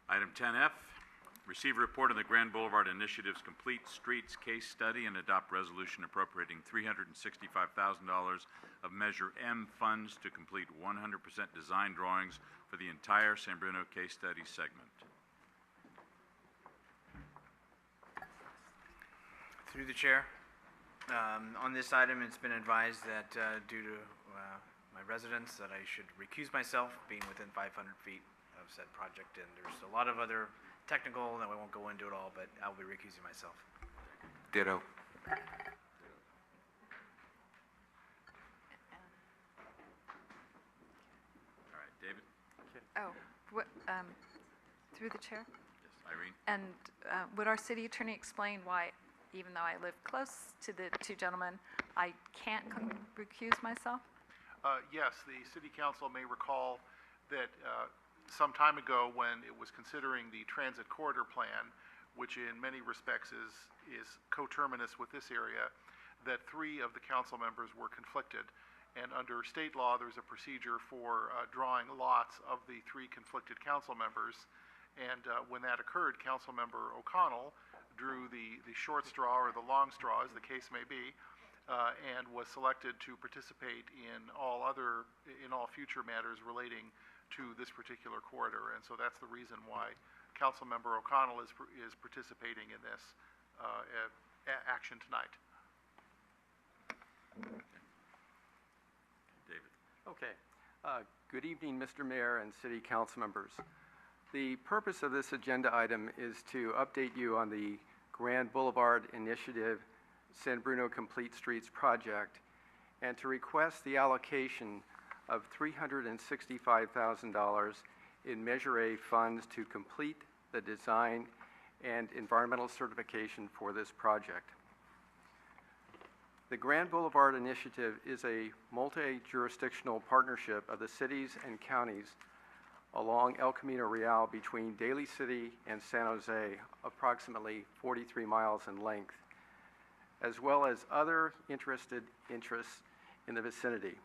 Item 10F, receive a report on the Grand Boulevard Initiative's Complete Streets case study and adopt resolution appropriating $365,000 of Measure M funds to complete 100% design drawings for the entire San Bruno case study segment. Through the chair. On this item, it's been advised that due to my residence that I should recuse myself, being within 500 feet of said project, and there's a lot of other technical that we won't go into at all, but I'll be recusing myself. Ditto. All right, David? Oh, through the chair? Yes, Irene? And would our city attorney explain why, even though I live close to the two gentlemen, I can't recuse myself? Yes, the City Council may recall that some time ago when it was considering the transit corridor plan, which in many respects is coterminous with this area, that 3 of the council members were conflicted. And under state law, there's a procedure for drawing lots of the 3 conflicted council members. And when that occurred, Councilmember O'Connell drew the short straw or the long straw, as the case may be, and was selected to participate in all future matters relating to this particular corridor. And so that's the reason why Councilmember O'Connell is participating in this action tonight. David? Okay. Good evening, Mr. Mayor and City Council members. The purpose of this agenda item is to update you on the Grand Boulevard Initiative San Bruno Complete Streets project and to request the allocation of $365,000 in Measure A funds to complete the design and environmental certification for this project. The Grand Boulevard Initiative is a multi-jurisdictional partnership of the cities and counties along El Camino Real between Daly City and San Jose, approximately 43 miles in length, as well as other interests in the vicinity,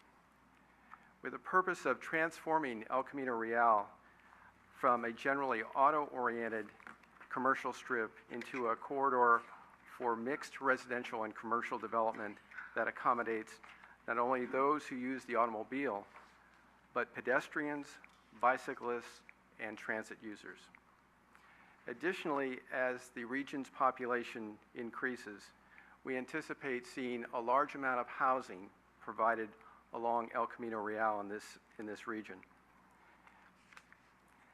with the purpose of transforming El Camino Real from a generally auto-oriented commercial strip into a corridor for mixed residential and commercial development that accommodates not only those who use the automobile, but pedestrians, bicyclists, and transit users. Additionally, as the region's population increases, we anticipate seeing a large amount of housing provided along El Camino Real in this region.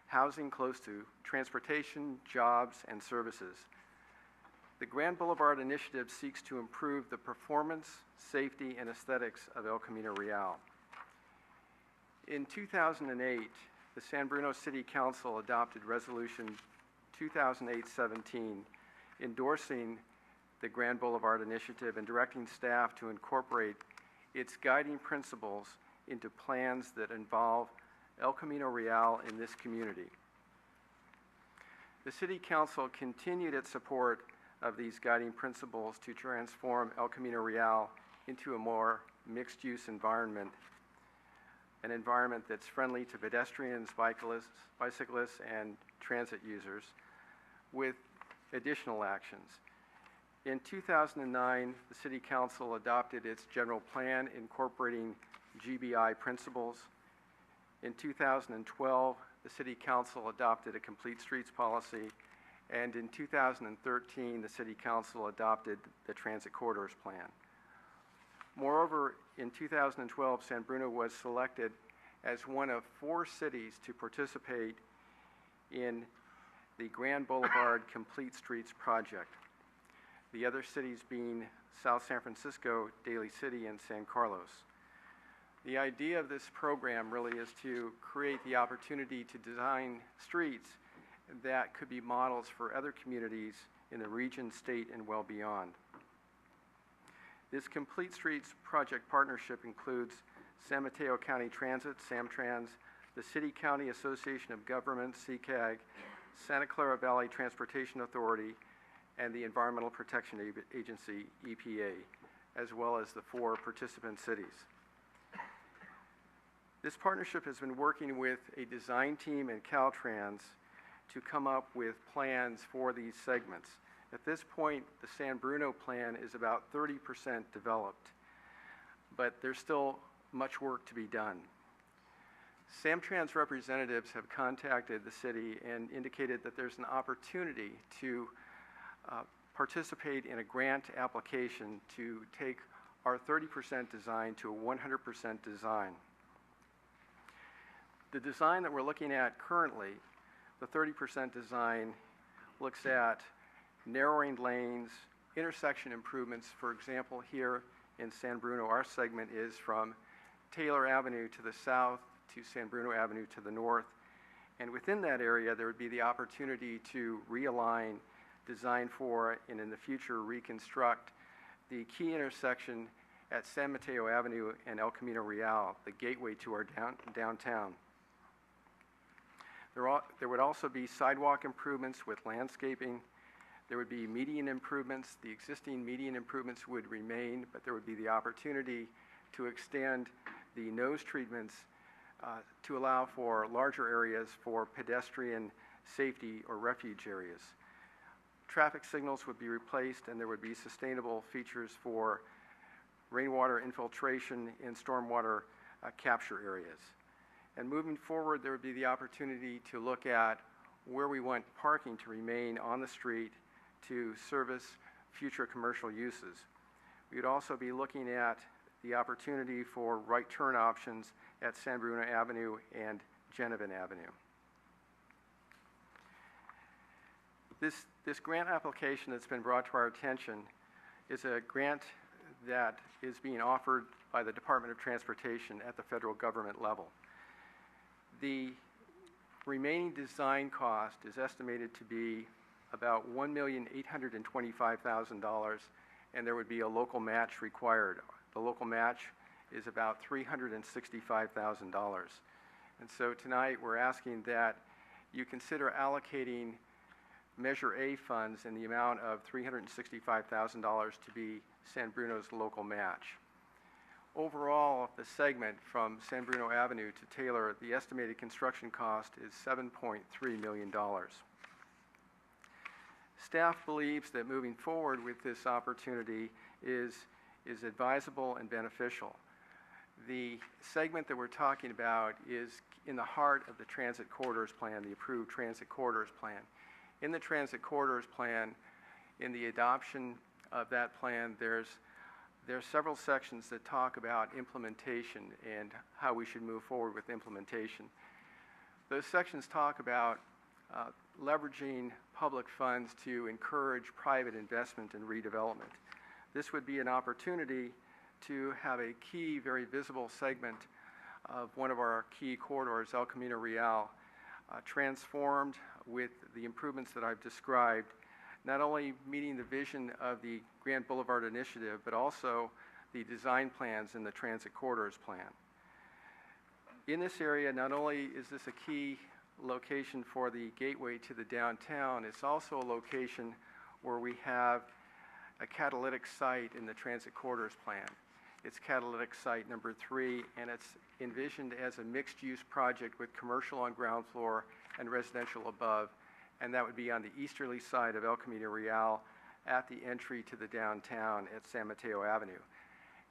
Housing close to transportation, jobs, and services. The Grand Boulevard Initiative seeks to improve the performance, safety, and aesthetics of El Camino Real. In 2008, the San Bruno City Council adopted Resolution 2008-17, endorsing the Grand Boulevard Initiative and directing staff to incorporate its guiding principles into plans that involve El Camino Real in this community. The City Council continued its support of these guiding principles to transform El Camino Real into a more mixed-use environment, an environment that's friendly to pedestrians, bicyclists, and transit users, with additional actions. In 2009, the City Council adopted its general plan incorporating GBI principles. In 2012, the City Council adopted a complete streets policy, and in 2013, the City Council adopted the Transit Corridors Plan. Moreover, in 2012, San Bruno was selected as one of 4 cities to participate in the Grand Boulevard Complete Streets project, the other cities being South San Francisco, Daly City, and San Carlos. The idea of this program really is to create the opportunity to design streets that could be models for other communities in the region, state, and well beyond. This Complete Streets project partnership includes San Mateo County Transit, SamTrans, the City County Association of Governments, CCAG, Santa Clara Valley Transportation Authority, and the Environmental Protection Agency, EPA, as well as the 4 participant cities. This partnership has been working with a design team in Caltrans to come up with plans for these segments. At this point, the San Bruno plan is about 30% developed, but there's still much work to be done. Samtrans representatives have contacted the city and indicated that there's an opportunity to participate in a grant application to take our 30% design to a 100% design. The design that we're looking at currently, the 30% design, looks at narrowing lanes, intersection improvements. For example, here in San Bruno, our segment is from Taylor Avenue to the south to San Bruno Avenue to the north. And within that area, there would be the opportunity to realign, design for, and in the future reconstruct the key intersection at San Mateo Avenue and El Camino Real, the gateway to our downtown. There would also be sidewalk improvements with landscaping. There would be median improvements. The existing median improvements would remain, but there would be the opportunity to extend the nose treatments to allow for larger areas for pedestrian safety or refuge areas. Traffic signals would be replaced, and there would be sustainable features for rainwater infiltration and stormwater capture areas. And moving forward, there would be the opportunity to look at where we want parking to remain on the street to service future commercial uses. We would also be looking at the opportunity for right turn options at San Bruno Avenue and Genevan Avenue. This grant application that's been brought to our attention is a grant that is being offered by the Department of Transportation at the federal government level. The remaining design cost is estimated to be about $1,825,000, and there would be a local match required. The local match is about $365,000. And so tonight we're asking that you consider allocating Measure A funds in the amount of $365,000 to be San Bruno's local match. Overall, the segment from San Bruno Avenue to Taylor, the estimated construction cost is $7.3 million. Staff believes that moving forward with this opportunity is advisable and beneficial. The segment that we're talking about is in the heart of the Transit Corridors Plan, the approved Transit Corridors Plan. In the Transit Corridors Plan, in the adoption of that plan, there are several sections that talk about implementation and how we should move forward with implementation. Those sections talk about leveraging public funds to encourage private investment and redevelopment. This would be an opportunity to have a key, very visible segment of one of our key corridors, El Camino Real, transformed with the improvements that I've described, not only meeting the vision of the Grand Boulevard Initiative, but also the design plans in the Transit Corridors Plan. In this area, not only is this a key location for the gateway to the downtown, it's also a location where we have a catalytic site in the Transit Corridors Plan. It's catalytic site number 3, and it's envisioned as a mixed-use project with commercial on ground floor and residential above, and that would be on the easterly side of El Camino Real at the entry to the downtown at San Mateo Avenue.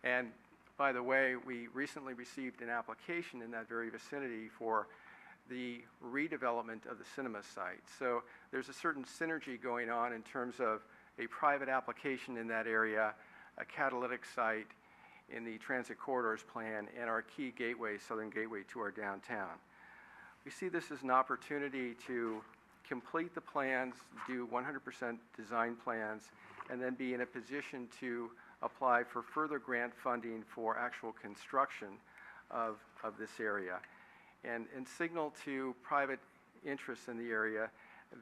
And by the way, we recently received an application in that very vicinity for the redevelopment of the cinema site. So there's a certain synergy going on in terms of a private application in that area, a catalytic site in the Transit Corridors Plan, and our key gateway, southern gateway to our downtown. We see this as an opportunity to complete the plans, do 100% design plans, and then be in a position to apply for further grant funding for actual construction of this area, and signal to private interests in the area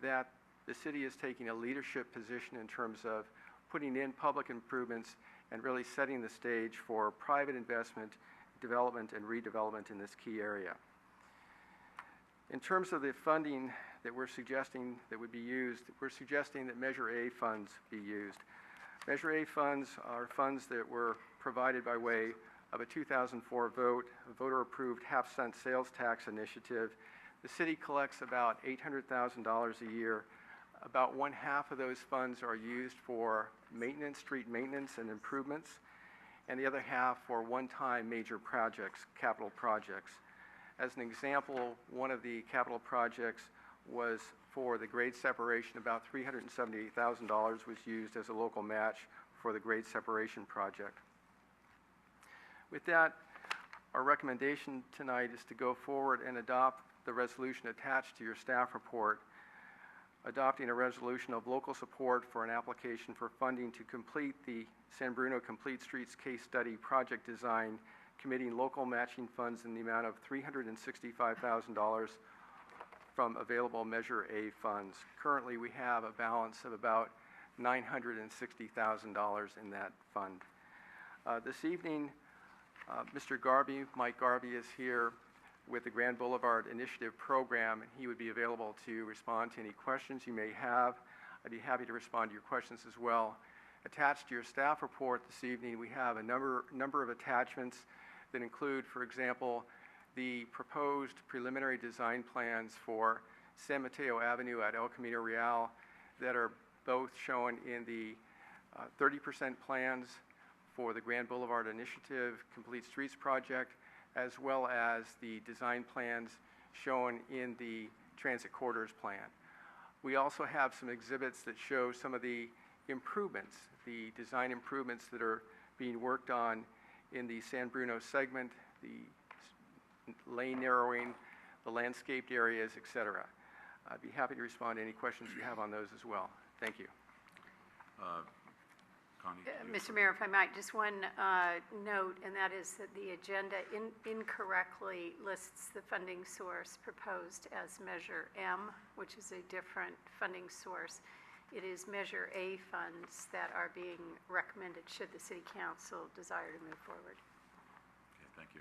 that the city is taking a leadership position in terms of putting in public improvements and really setting the stage for private investment, development, and redevelopment in this key area. In terms of the funding that we're suggesting that would be used, we're suggesting that Measure A funds be used. Measure A funds are funds that were provided by way of a 2004 vote, a voter-approved half-cent sales tax initiative The city collects about $800,000 a year. About one half of those funds are used for maintenance, street maintenance and improvements, and the other half for one-time major projects, capital projects. As an example, one of the capital projects was for the grade separation. About $378,000 was used as a local match for the grade separation project. With that, our recommendation tonight is to go forward and adopt the resolution attached to your staff report, adopting a resolution of local support for an application for funding to complete the San Bruno Complete Streets Case Study project design, committing local matching funds in the amount of $365,000 from available Measure A funds. Currently, we have a balance of about $960,000 in that fund. This evening, Mr. Garvey, Mike Garvey, is here with the Grand Boulevard Initiative Program, and he would be available to respond to any questions you may have. I'd be happy to respond to your questions as well. Attached to your staff report this evening, we have a number of attachments that include, for example, the proposed preliminary design plans for San Mateo Avenue at El Camino Real that are both shown in the 30% plans for the Grand Boulevard Initiative Complete Streets Project, as well as the design plans shown in the Transit Corridors Plan. We also have some exhibits that show some of the improvements, the design improvements that are being worked on in the San Bruno segment, the lane narrowing, the landscaped areas, etc. I'd be happy to respond to any questions you have on those as well. Thank you. Connie? Mr. Mayor, if I might, just one note, and that is that the agenda incorrectly lists the funding source proposed as Measure M, which is a different funding source. It is Measure A funds that are being recommended should the City Council desire to move forward. Okay, thank you.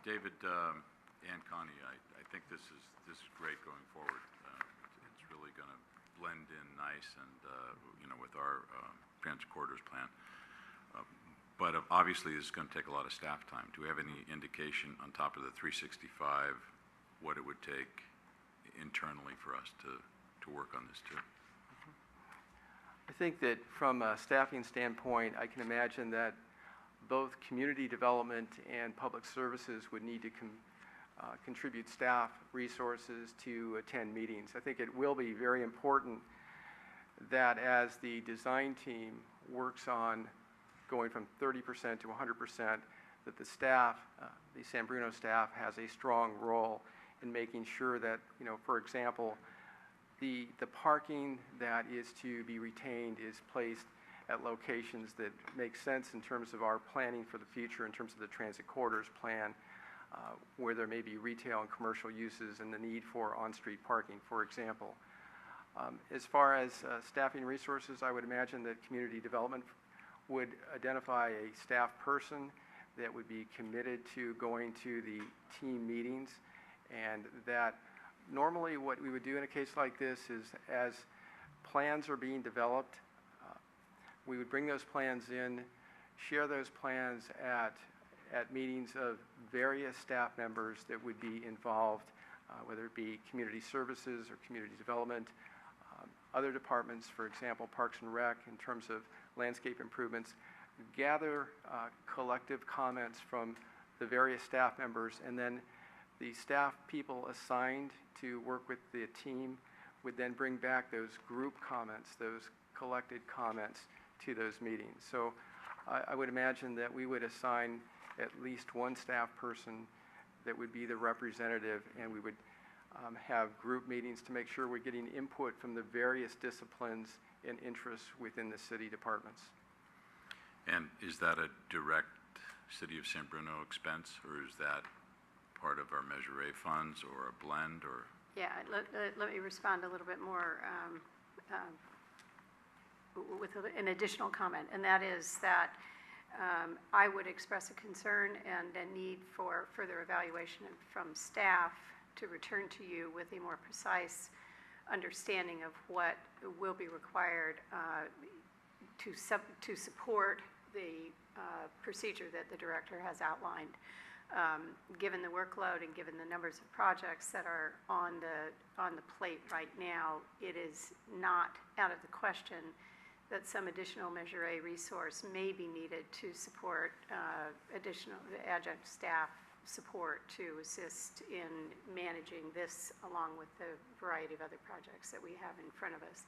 David and Connie, I think this is great going forward. It's really going to blend in nice and with our Transit Corridors Plan. But obviously, this is going to take a lot of staff time. Do we have any indication on top of the 365 what it would take internally for us to work on this too? I think that from a staffing standpoint, I can imagine that both community development and public services would need to contribute staff resources to attend meetings. I think it will be very important that as the design team works on going from 30% to 100%, that the staff, the San Bruno staff, has a strong role in making sure that, for example, the parking that is to be retained is placed at locations that make sense in terms of our planning for the future, in terms of the Transit Corridors Plan, where there may be retail and commercial uses and the need for on-street parking, for example. As far as staffing resources, I would imagine that community development would identify a staff person that would be committed to going to the team meetings, and that normally what we would do in a case like this is, as plans are being developed, we would bring those plans in, share those plans at meetings of various staff members that would be involved, whether it be community services or community development, other departments, for example, Parks and Rec, in terms of landscape improvements, gather collective comments from the various staff members, and then the staff people assigned to work with the team would then bring back those group comments, those collected comments to those meetings. So I would imagine that we would assign at least one staff person that would be the representative, and we would have group meetings to make sure we're getting input from the various disciplines and interests within the city departments. And is that a direct City of San Bruno expense, or is that part of our Measure A funds, or a blend, or? Yeah, let me respond a little bit more with an additional comment, and that is that I would express a concern and a need for further evaluation from staff to return to you with a more precise understanding of what will be required to support the procedure that the director has outlined. Given the workload and given the numbers of projects that are on the plate right now, it is not out of the question that some additional Measure A resource may be needed to support additional adjunct staff support to assist in managing this, along with the variety of other projects that we have in front of us.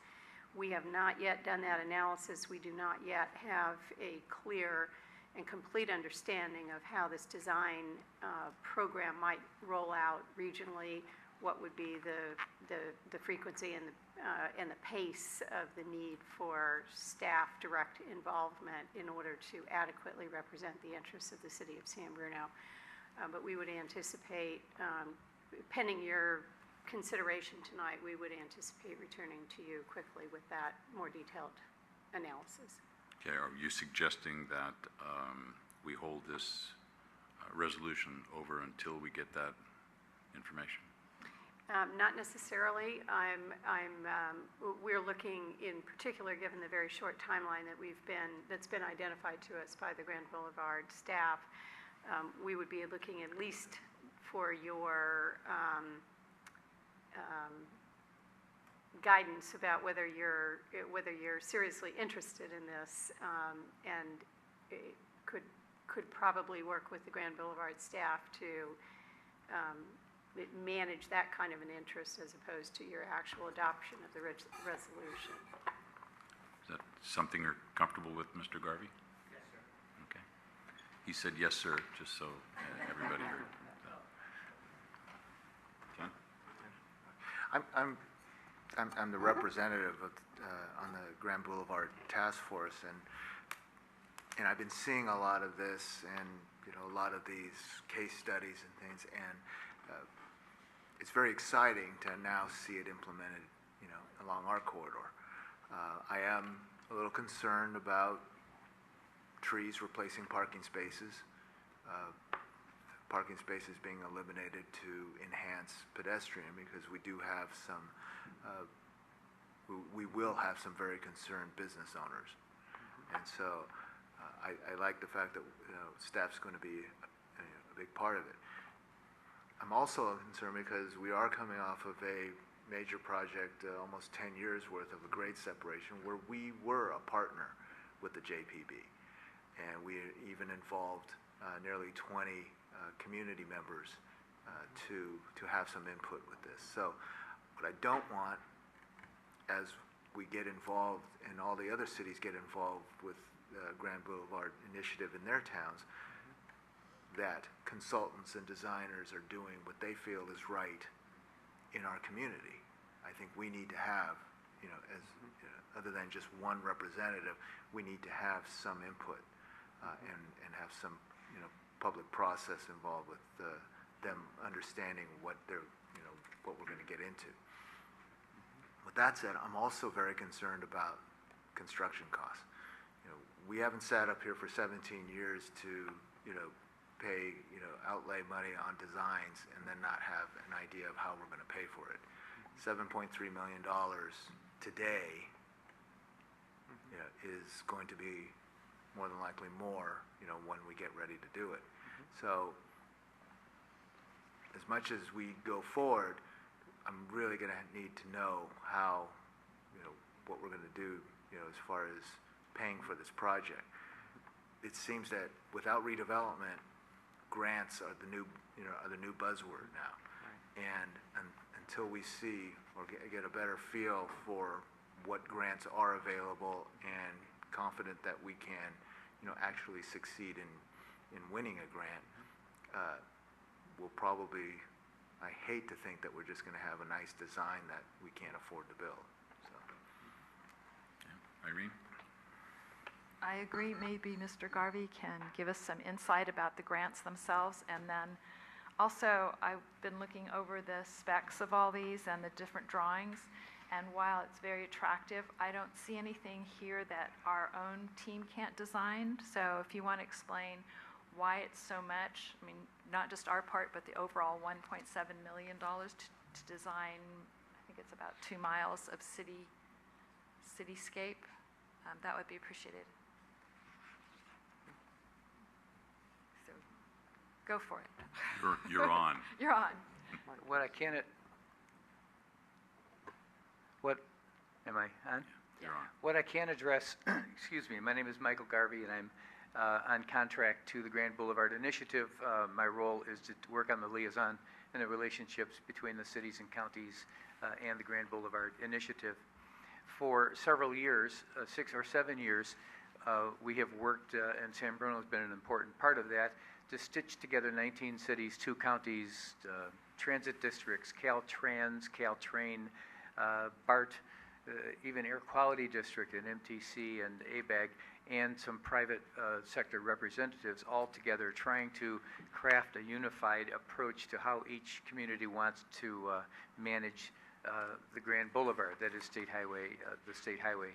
We have not yet done that analysis. We do not yet have a clear and complete understanding of how this design program might roll out regionally, what would be the frequency and the pace of the need for staff direct involvement in order to adequately represent the interests of the city of San Bruno. But we would anticipate, pending your consideration tonight, we would anticipate returning to you quickly with that more detailed analysis. Okay, are you suggesting that we hold this resolution over until we get that information? Not necessarily. We're looking in particular, given the very short timeline that's been identified to us by the Grand Boulevard staff, we would be looking at least for your guidance about whether you're seriously interested in this, and it could probably work with the Grand Boulevard staff to manage that kind of an interest as opposed to your actual adoption of the resolution. Is that something you're comfortable with, Mr. Garvey? Yes, sir. Okay. He said yes, sir, just so everybody heard. John? I'm the representative of, on the Grand Boulevard Task Force, and I've been seeing a lot of this, and a lot of these case studies and things, and it's very exciting to now see it implemented, along our corridor. I am a little concerned about trees replacing parking spaces. Parking spaces being eliminated to enhance pedestrian, because we do have some, we will have some very concerned business owners. And so I like the fact that staff's going to be a big part of it. I'm also concerned because we are coming off of a major project, almost 10 years worth of a grade separation, where we were a partner with the JPB. And we even involved nearly 20 community members to have some input with this. So what I don't want, as we get involved and all the other cities get involved with the Grand Boulevard Initiative in their towns, that consultants and designers are doing what they feel is right in our community. I think we need to have, other than just one representative, we need to have some input and have some, public process involved with them understanding what they're, what we're going to get into. With that said, I'm also very concerned about construction costs. We haven't sat up here for 17 years to, pay, outlay money on designs and then not have an idea of how we're going to pay for it. $7.3 million today, is going to be more than likely more, when we get ready to do it. So, as much as we go forward, I'm really going to need to know how, what we're going to do, as far as paying for this project. It seems that without redevelopment, grants are the new, are the new buzzword now. Right. And until we see or get a better feel for what grants are available and confident that we can, actually succeed in winning a grant, we'll probably, I hate to think that we're just going to have a nice design that we can't afford to build. So. Yeah. Irene? I agree. Maybe Mr. Garvey can give us some insight about the grants themselves. And then also, I've been looking over the specs of all these and the different drawings. And while it's very attractive, I don't see anything here that our own team can't design. So if you want to explain why it's so much, I mean, not just our part, but the overall $1.7 million to design, I think it's about 2 miles of cityscape, that would be appreciated. So Go for it. You're on. You're on. What I can't, what, am I on? You're on. What I can address, excuse me, my name is Michael Garvey, and I'm on contract to the Grand Boulevard Initiative. My role is to work on the liaison and the relationships between the cities and counties and the Grand Boulevard Initiative. For several years, 6 or 7 years, we have worked, and San Bruno has been an important part of that, to stitch together 19 cities, 2 counties, transit districts, Caltrans, Caltrain, BART, even Air Quality District and MTC and ABAG, and some private sector representatives all together trying to craft a unified approach to how each community wants to manage the Grand Boulevard, that is State Highway, the State Highway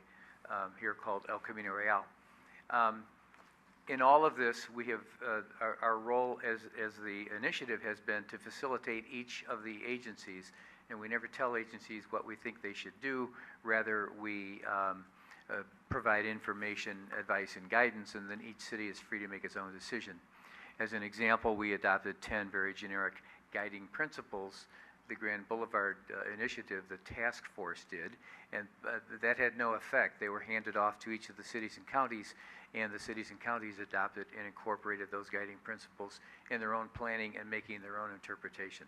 here called El Camino Real. In all of this, we have our role as the initiative has been to facilitate each of the agencies, and we never tell agencies what we think they should do. Rather, we provide information, advice, and guidance, and then each city is free to make its own decision. As an example, we adopted 10 very generic guiding principles. The Grand Boulevard Initiative, the task force did, and that had no effect. They were handed off to each of the cities and counties, and the cities and counties adopted and incorporated those guiding principles in their own planning and making their own interpretation.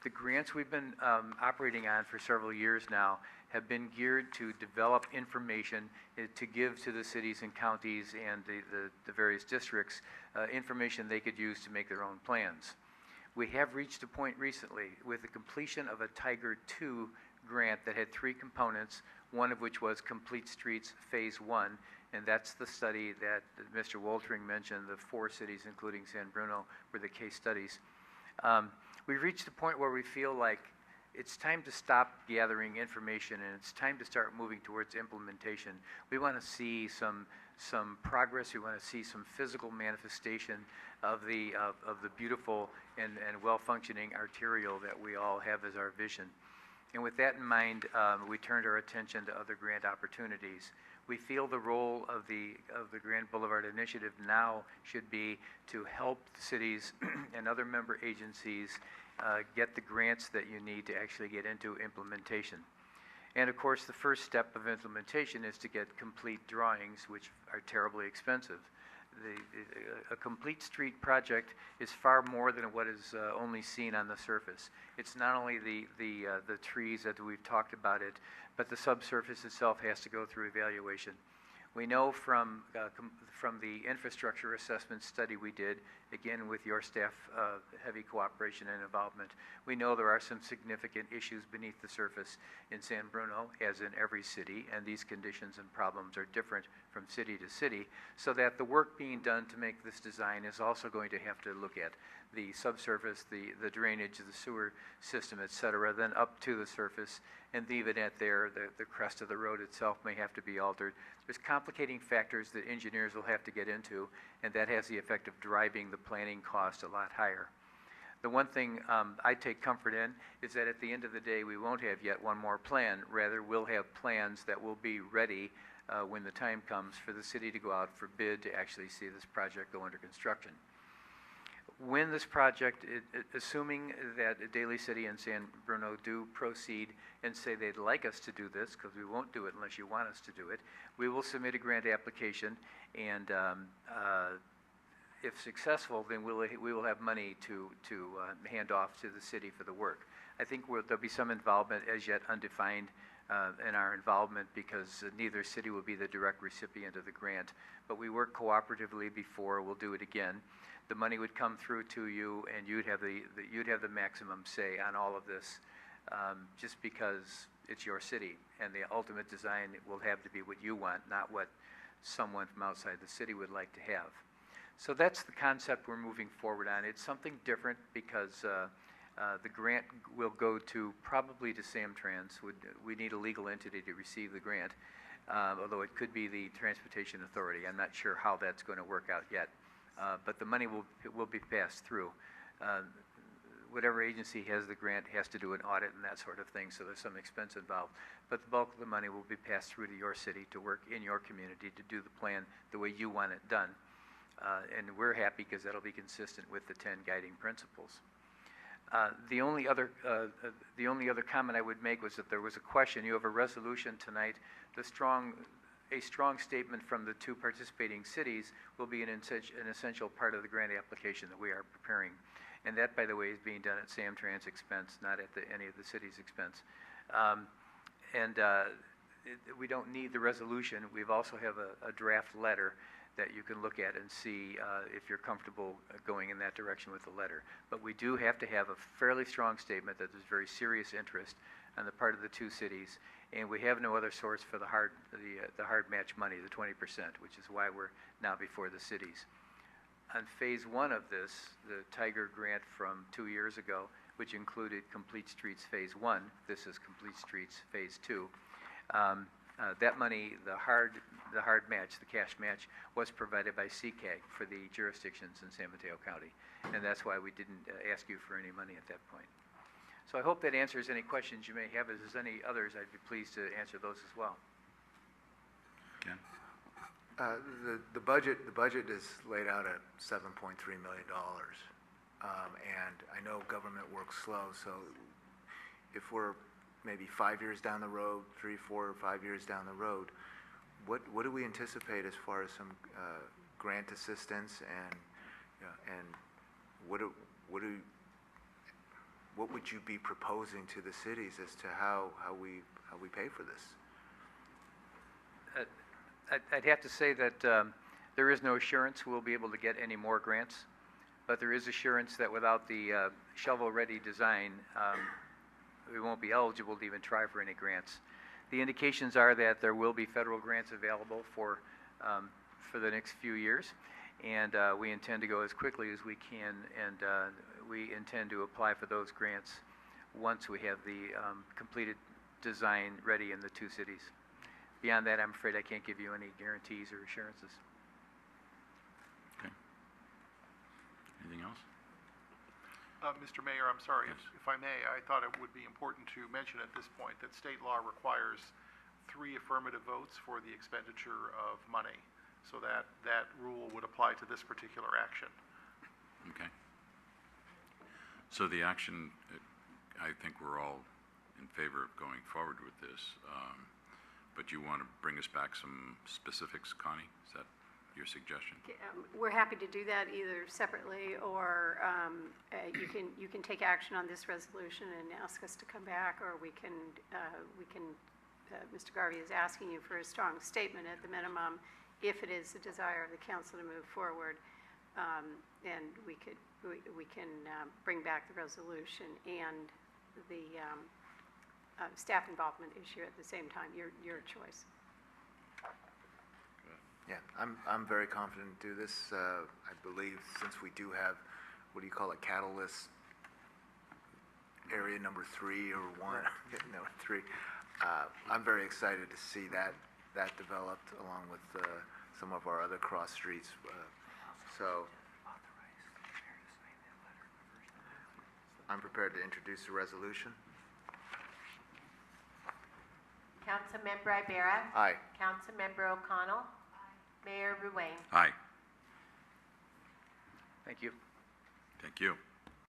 The grants we've been operating on for several years now have been geared to develop information to give to the cities and counties and the various districts information they could use to make their own plans. We have reached a point recently with the completion of a Tiger 2 grant that had 3 components, one of which was Complete Streets Phase 1, and that's the study that Mr. Woltering mentioned. The 4 cities, including San Bruno, were the case studies. We've reached a point where we feel like it's time to stop gathering information and it's time to start moving towards implementation. We want to see some progress. We want to see some physical manifestation of the beautiful and well-functioning arterial that we all have as our vision. And with that in mind, we turned our attention to other grant opportunities. We feel the role of the Grand Boulevard Initiative now should be to help cities and other member agencies get the grants that you need to actually get into implementation. And of course, the first step of implementation is to get complete drawings, which are terribly expensive. A complete street project is far more than what is only seen on the surface. It's not only the trees that we've talked about it, but the subsurface itself has to go through evaluation. We know from the infrastructure assessment study we did, again with your staff heavy cooperation and involvement, we know there are some significant issues beneath the surface in San Bruno, as in every city, and these conditions and problems are different from city to city, so that the work being done to make this design is also going to have to look at the subsurface, the drainage, the sewer system, et cetera, then up to the surface, and even at there, the crest of the road itself may have to be altered. There's complicating factors that engineers will have to get into, and that has the effect of driving the planning cost a lot higher. The one thing I take comfort in is that at the end of the day, we won't have yet one more plan. Rather, we'll have plans that will be ready when the time comes for the city to go out for bid to actually see this project go under construction. When this project, assuming that Daly City and San Bruno do proceed and say they'd like us to do this, because we won't do it unless you want us to do it, we will submit a grant application, and if successful, then we will have money to hand off to the city for the work. I think there'll be some involvement as yet undefined in our involvement, because neither city will be the direct recipient of the grant, but we worked cooperatively before. We'll do it again. The money would come through to you, and you'd have the maximum say on all of this, just because it's your city, and the ultimate design will have to be what you want, not what someone from outside the city would like to have. So that's the concept we're moving forward on. It's something different because the grant will go to probably to Samtrans. We need a legal entity to receive the grant, although it could be the Transportation Authority. I'm not sure how that's going to work out yet. But the money will be passed through. Whatever agency has the grant has to do an audit and that sort of thing, so there's some expense involved. But the bulk of the money will be passed through to your city to work in your community to do the plan the way you want it done. And we're happy because that'll be consistent with the 10 guiding principles. The only other comment I would make was that there was a question. You have a resolution tonight. A strong statement from the 2 participating cities will be an essential part of the grant application that we are preparing. And that, by the way, is being done at Samtrans expense, not at any of the city's expense. We don't need the resolution. We also have a draft letter that you can look at and see if you're comfortable going in that direction with the letter. But we do have to have a fairly strong statement that there's very serious interest on the part of the 2 cities, and we have no other source for the hard match money, the 20%, which is why we're now before the cities. On phase 1 of this, the Tiger grant from 2 years ago, which included Complete Streets phase 1, this is Complete Streets phase 2. That money, the hard match, the cash match, was provided by CCAG for the jurisdictions in San Mateo County, and that's why we didn't ask you for any money at that point. So I hope that answers any questions you may have. If there's any others, I'd be pleased to answer those as well. Ken? The budget is laid out at $7.3 million, and I know government works slow, so if we're maybe 5 years down the road, 3, 4, or 5 years down the road, what do we anticipate as far as some grant assistance, and what would you be proposing to the cities as to how we pay for this? I'd have to say that there is no assurance we'll be able to get any more grants, but there is assurance that without the shovel-ready design, we won't be eligible to even try for any grants. The indications are that there will be federal grants available for the next few years, and we intend to go as quickly as we can, and we intend to apply for those grants once we have the completed design ready in the 2 cities. Beyond that, I'm afraid I can't give you any guarantees or assurances. Okay. Anything else? Mr. Mayor, I'm sorry, Yes. if I may, I thought it would be important to mention at this point that state law requires 3 affirmative votes for the expenditure of money, so that rule would apply to this particular action. Okay. So the action, I think we're all in favor of going forward with this, but you want to bring us back some specifics, Connie? Is that your suggestion? We're happy to do that either separately, or you can take action on this resolution and ask us to come back, or we can Mr. Garvey is asking you for a strong statement at the minimum, if it is the desire of the council to move forward, and we can bring back the resolution and the staff involvement issue at the same time. Your choice. Yeah, I'm very confident to do this. I believe since we do have, what do you call it, catalyst area number 3 or 1, no, 3. I'm very excited to see that developed along with some of our other cross streets. So I'm prepared to introduce the resolution. Councilmember Ibarra. Aye. Councilmember O'Connell. Mayor Ruane. Aye. Thank you. Thank you.